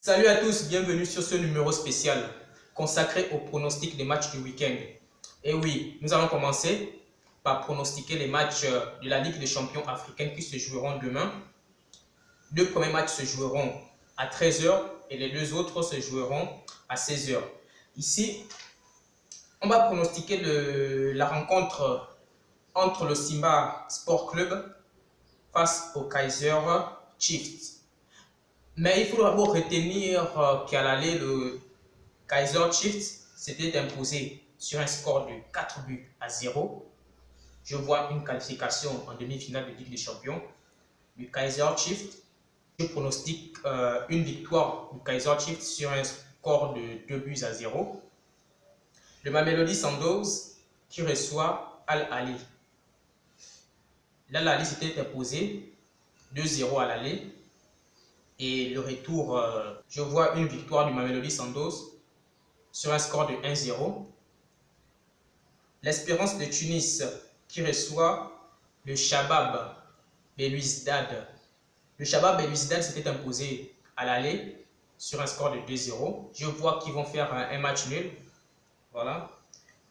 Salut à tous, bienvenue sur ce numéro spécial consacré au pronostic des matchs du week-end. Et oui, nous allons commencer par pronostiquer les matchs de la Ligue des champions africaine qui se joueront demain. Deux premiers matchs se joueront à 13 h et les deux autres se joueront à 16 h. Ici, on va pronostiquer la rencontre entre le Simba Sport Club face au Kaizer Chiefs. Mais il faut d'abord retenir qu'à l'aller, le Kaizer Chiefs s'était imposé sur un score de 4 buts à 0. Je vois une qualification en demi-finale de Ligue des Champions du Kaizer Chiefs. Je pronostique une victoire du Kaizer Chiefs sur un score de 2 buts à 0. Le Mamelodi Sundowns qui reçoit Al Ahly. L'Al Ahly s'était imposé 2-0 à l'aller. Et le retour, je vois une victoire du Mamelodi Sundowns sur un score de 1-0. L'Espérance de Tunis qui reçoit le Shabab Belouizdad. Le Shabab Belouizdad s'était imposé à l'aller sur un score de 2-0. Je vois qu'ils vont faire un match nul. Voilà.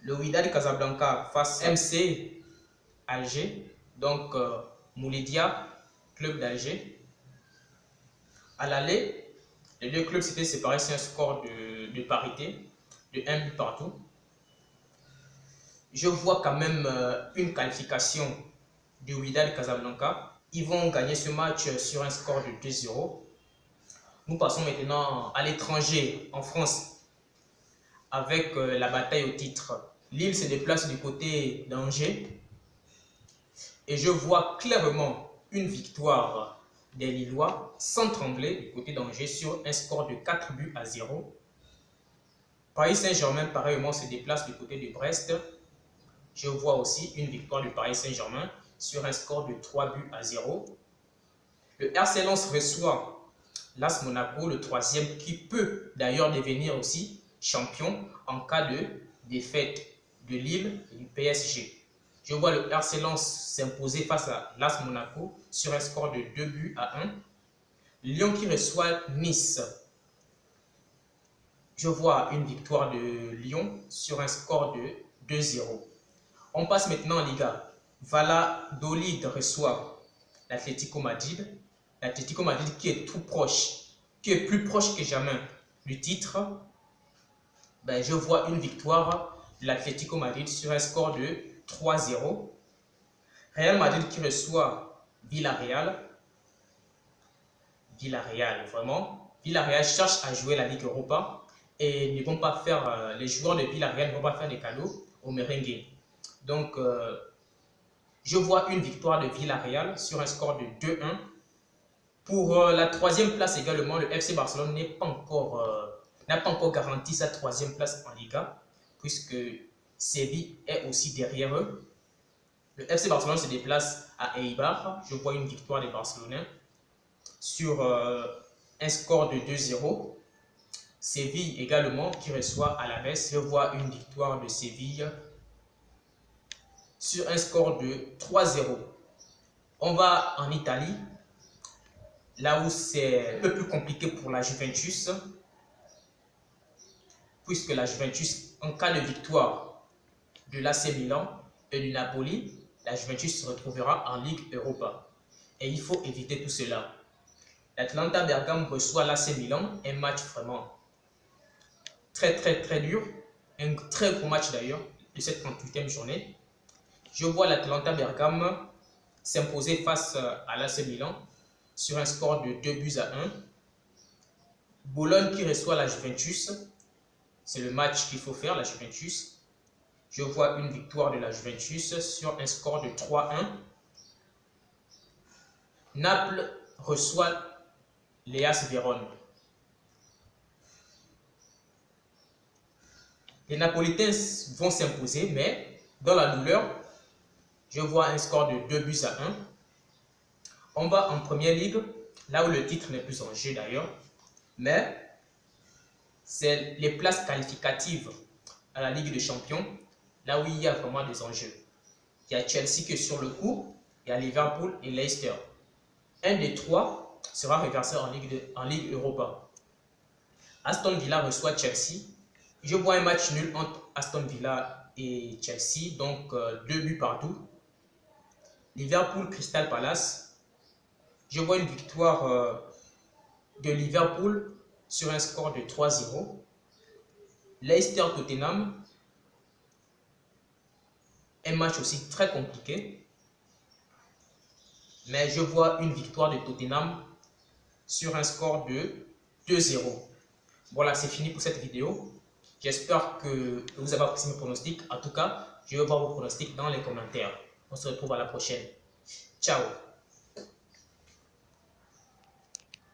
Le Wydad Casablanca face MC Alger. Donc Moulidia, club d'Alger. À l'aller, les deux clubs s'étaient séparés sur un score de parité, de 1 but partout. Je vois quand même une qualification du Wydad Casablanca. Ils vont gagner ce match sur un score de 2-0. Nous passons maintenant à l'étranger, en France, avec la bataille au titre. Lille se déplace du côté d'Angers. Et je vois clairement une victoire des Lillois sans trembler du côté d'Angers sur un score de 4 buts à 0. Paris Saint-Germain, pareillement, se déplace du côté de Brest. Je vois aussi une victoire du Paris Saint-Germain sur un score de 3 buts à 0. Le RC Lens reçoit l'AS Monaco, le troisième, qui peut d'ailleurs devenir aussi champion en cas de défaite de Lille et du PSG. Je vois le RC Lens s'imposer face à l'AS Monaco sur un score de 2 buts à 1. Lyon qui reçoit Nice. Je vois une victoire de Lyon sur un score de 2-0. On passe maintenant en Liga. Valladolid reçoit l'Atlético Madrid. L'Atlético Madrid qui est tout proche, qui est plus proche que jamais du titre. Je vois une victoire de l'Atlético Madrid sur un score de 3-0. Real Madrid qui reçoit Villarreal. Villarreal, vraiment. Villarreal cherche à jouer la Ligue Europa et ne vont pas faire, les joueurs de Villarreal ne vont pas faire des cadeaux aux merengues. Donc, je vois une victoire de Villarreal sur un score de 2-1. Pour la troisième place également, le FC Barcelone n'a pas encore garanti sa troisième place en Liga, puisque Séville est aussi derrière eux. Le FC Barcelone se déplace à Eibar. Je vois une victoire des Barcelonais sur un score de 2-0. Séville également qui reçoit Alaves. Je vois une victoire de Séville sur un score de 3-0. On va en Italie, là où c'est un peu plus compliqué pour la Juventus, puisque la Juventus, en cas de victoire de l'AC Milan et du Napoli, la Juventus se retrouvera en Ligue Europa. Et il faut éviter tout cela. L'Atalanta Bergame reçoit l'AC Milan, un match vraiment très dur, un très gros match d'ailleurs de cette 38e journée. Je vois l'Atalanta Bergame s'imposer face à l'AC Milan sur un score de 2 buts à 1. Bologne qui reçoit la Juventus, c'est le match qu'il faut faire, la Juventus. Je vois une victoire de la Juventus sur un score de 3-1. Naples reçoit l'Hellas Vérone. Les Napolitains vont s'imposer, mais dans la douleur, je vois un score de 2 buts à 1. On va en première ligue, là où le titre n'est plus en jeu d'ailleurs, mais c'est les places qualificatives à la Ligue des Champions, là où il y a vraiment des enjeux. Il y a Chelsea qui est sur le coup, il y a Liverpool et Leicester. Un des trois sera reversé en Ligue Europa. Aston Villa reçoit Chelsea. Je vois un match nul entre Aston Villa et Chelsea, donc 2 buts partout. Liverpool Crystal Palace. Je vois une victoire de Liverpool sur un score de 3-0. Leicester Tottenham. Un match aussi très compliqué. Mais je vois une victoire de Tottenham sur un score de 2-0. Voilà, c'est fini pour cette vidéo. J'espère que vous avez apprécié mes pronostics. En tout cas, je vais voir vos pronostics dans les commentaires. On se retrouve à la prochaine. Ciao!